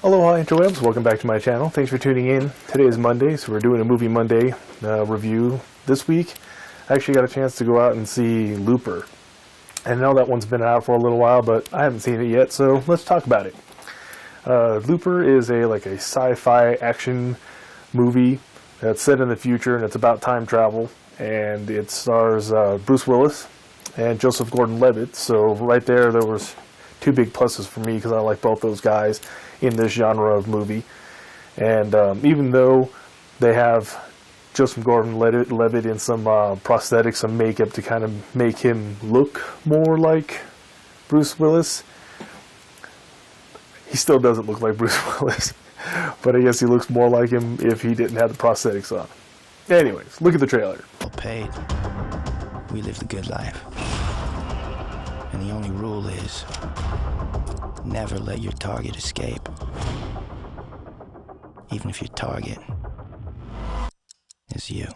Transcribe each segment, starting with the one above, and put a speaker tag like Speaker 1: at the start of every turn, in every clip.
Speaker 1: Aloha interwebs, welcome back to my channel. Thanks for tuning in. Today is Monday, so we're doing a Movie Monday review this week. I actually got a chance to go out and see Looper. And I know that one's been out for a little while, but I haven't seen it yet, so let's talk about it. Looper is a sci-fi action movie that's set in the future, and it's about time travel. And it stars Bruce Willis and Joseph Gordon-Levitt. So right there was two big pluses for me because I like both those guys in this genre of movie. And even though they have Joseph Gordon-Levitt in some prosthetics, some makeup to kind of make him look more like Bruce Willis, he still doesn't look like Bruce Willis. But I guess he looks more like him if he didn't have the prosthetics on. Anyways, look at the trailer.
Speaker 2: Well paid. We live the good life. And the only rule is never let your target escape. Even if your target is you.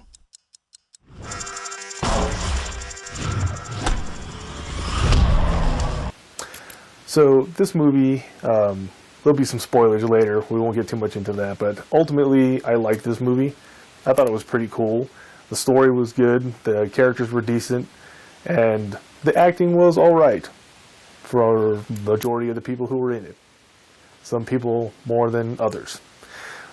Speaker 1: So this movie, there'll be some spoilers later. We won't get too much into that, but ultimately I like this movie. I thought it was pretty cool. The story was good, the characters were decent, and the acting was alright for the majority of the people who were in it. Some people more than others.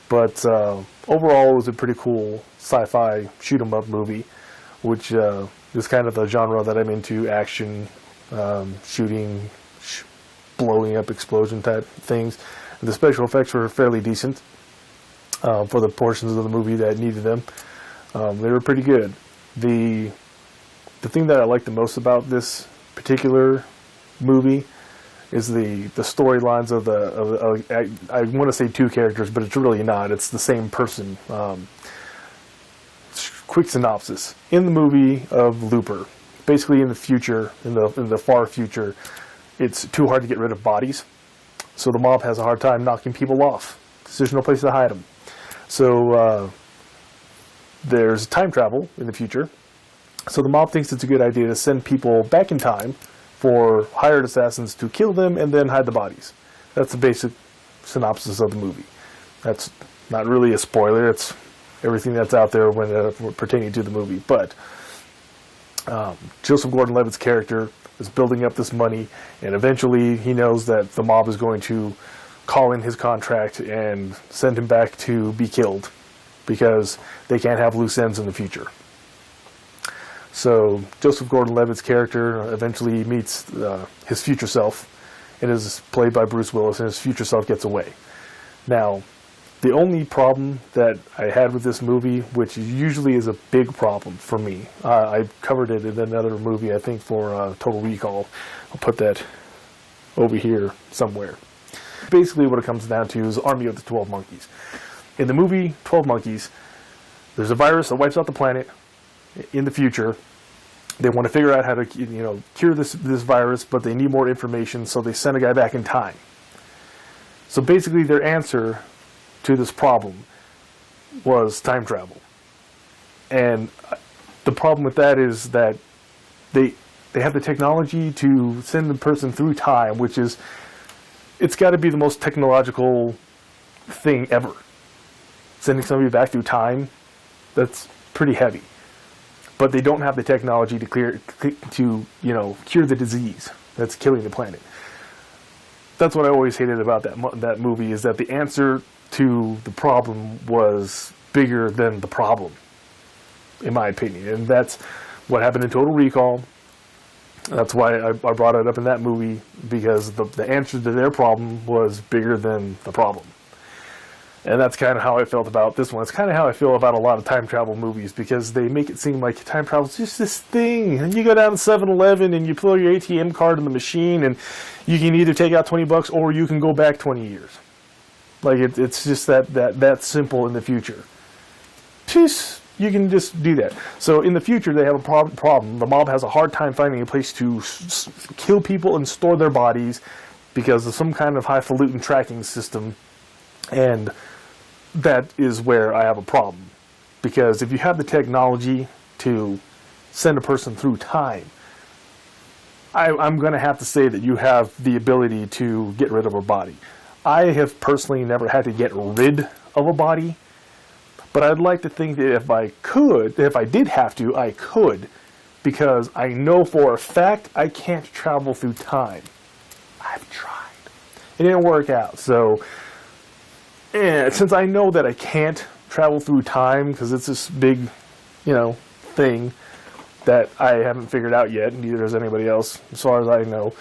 Speaker 1: But overall it was a pretty cool sci-fi shoot-'em-up movie, which is kind of the genre that I'm into, action, shooting, blowing up, explosion type things. And the special effects were fairly decent. For the portions of the movie that needed them, they were pretty good. The thing that I like the most about this particular movie is the storylines of I want to say two characters, but it's really not. It's the same person. Quick synopsis: in the movie of Looper, basically in the future, in the far future, it's too hard to get rid of bodies, so the mob has a hard time knocking people off because there's no place to hide them. So there's time travel in the future. So the mob thinks it's a good idea to send people back in time for hired assassins to kill them and then hide the bodies. That's the basic synopsis of the movie. That's not really a spoiler. It's everything that's out there when pertaining to the movie. But Joseph Gordon-Levitt's character is building up this money, and eventually he knows that the mob is going to call in his contract and send him back to be killed because they can't have loose ends in the future. So Joseph Gordon-Levitt's character eventually meets his future self, and is played by Bruce Willis, and his future self gets away. Now, the only problem that I had with this movie, which usually is a big problem for me, I covered it in another movie, I think for Total Recall. I'll put that over here somewhere. Basically what it comes down to is Army of the 12 Monkeys. In the movie 12 Monkeys, there's a virus that wipes out the planet in the future. They want to figure out how to cure this virus, but they need more information, so they send a guy back in time. So basically their answer to this problem was time travel. And the problem with that is that they have the technology to send the person through time, which is, it's got to be the most technological thing ever. Sending somebody back through time, that's pretty heavy. But they don't have the technology to cure the disease that's killing the planet. That's what I always hated about that movie, is that the answer to the problem was bigger than the problem, in my opinion. And that's what happened in Total Recall. That's why I brought it up in that movie, because the answer to their problem was bigger than the problem. And that's kind of how I felt about this one. It's kind of how I feel about a lot of time travel movies, because they make it seem like time travel is just this thing. And you go down to 7-Eleven and you pull your ATM card in the machine, and you can either take out $20 or you can go back 20 years. Like it's just that simple in the future. Jeez. You can just do that. So in the future, they have a problem. The mob has a hard time finding a place to kill people and store their bodies because of some kind of highfalutin tracking system. And that is where I have a problem. Because if you have the technology to send a person through time, I'm going to have to say that you have the ability to get rid of a body. I have personally never had to get rid of a body, but I'd like to think that if I could, if I did have to, I could, because I know for a fact I can't travel through time. I've tried. It didn't work out. So, since I know that I can't travel through time, because it's this big, thing that I haven't figured out yet, neither has anybody else, as far as I know,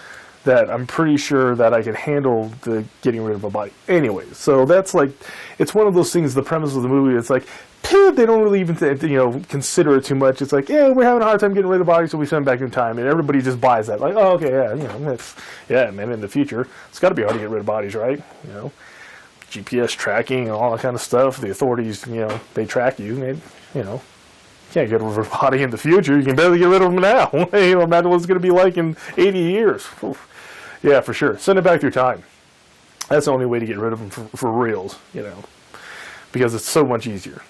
Speaker 1: that I'm pretty sure that I can handle the getting rid of a body. Anyways, so that's like, it's one of those things, the premise of the movie, it's like, they don't really even, consider it too much. It's like, yeah, we're having a hard time getting rid of bodies, so we send them back in time, and everybody just buys that. Like, oh, okay, yeah, man, in the future, it's got to be hard to get rid of bodies, right? GPS tracking and all that kind of stuff. The authorities, they track you, and, can't get rid of a body in the future. You can barely get rid of them now. Imagine what it's going to be like in 80 years. Oof. Yeah, for sure. Send it back through time. That's the only way to get rid of them for reals, because it's so much easier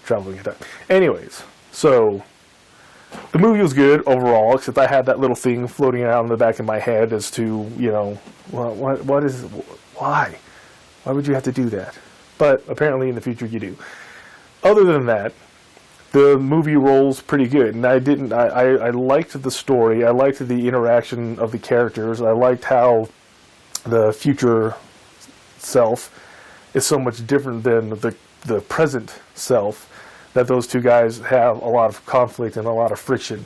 Speaker 1: traveling in time. Anyways, so the movie was good overall, except I had that little thing floating around in the back of my head as to, why? Why would you have to do that? But apparently in the future you do. Other than that, the movie rolls pretty good, and I liked the story. I liked the interaction of the characters. I liked how the future self is so much different than the present self, that those two guys have a lot of conflict and a lot of friction.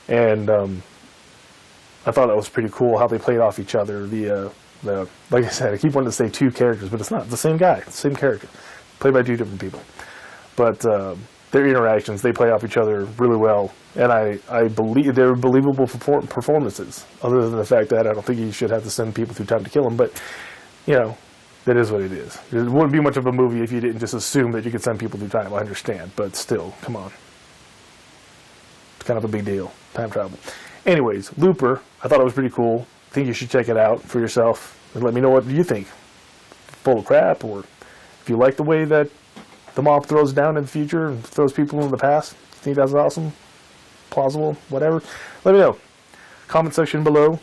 Speaker 1: And I thought that was pretty cool how they played off each other. Like I said, I keep wanting to say two characters, but it's not. It's the same guy, the same character, played by two different people. But their interactions, they play off each other really well, and I believe they're believable performances, other than the fact that I don't think you should have to send people through time to kill them, but, that is what it is. It wouldn't be much of a movie if you didn't just assume that you could send people through time. I understand, but still, come on. It's kind of a big deal, time travel. Anyways, Looper, I thought it was pretty cool. I think you should check it out for yourself, and let me know what you think. Full of crap, or if you like the way that the mob throws down in the future and throws people in the past. Think that's awesome? Plausible? Whatever? Let me know. Comment section below.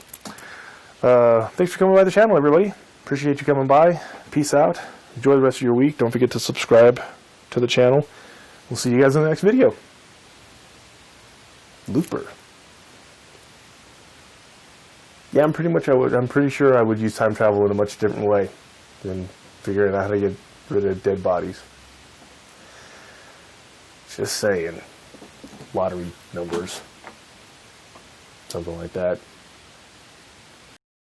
Speaker 1: Thanks for coming by the channel, everybody. Appreciate you coming by. Peace out. Enjoy the rest of your week. Don't forget to subscribe to the channel. We'll see you guys in the next video. Looper. Yeah, I'm pretty sure I would use time travel in a much different way than figuring out how to get rid of dead bodies. Just saying. Lottery numbers. Something like that.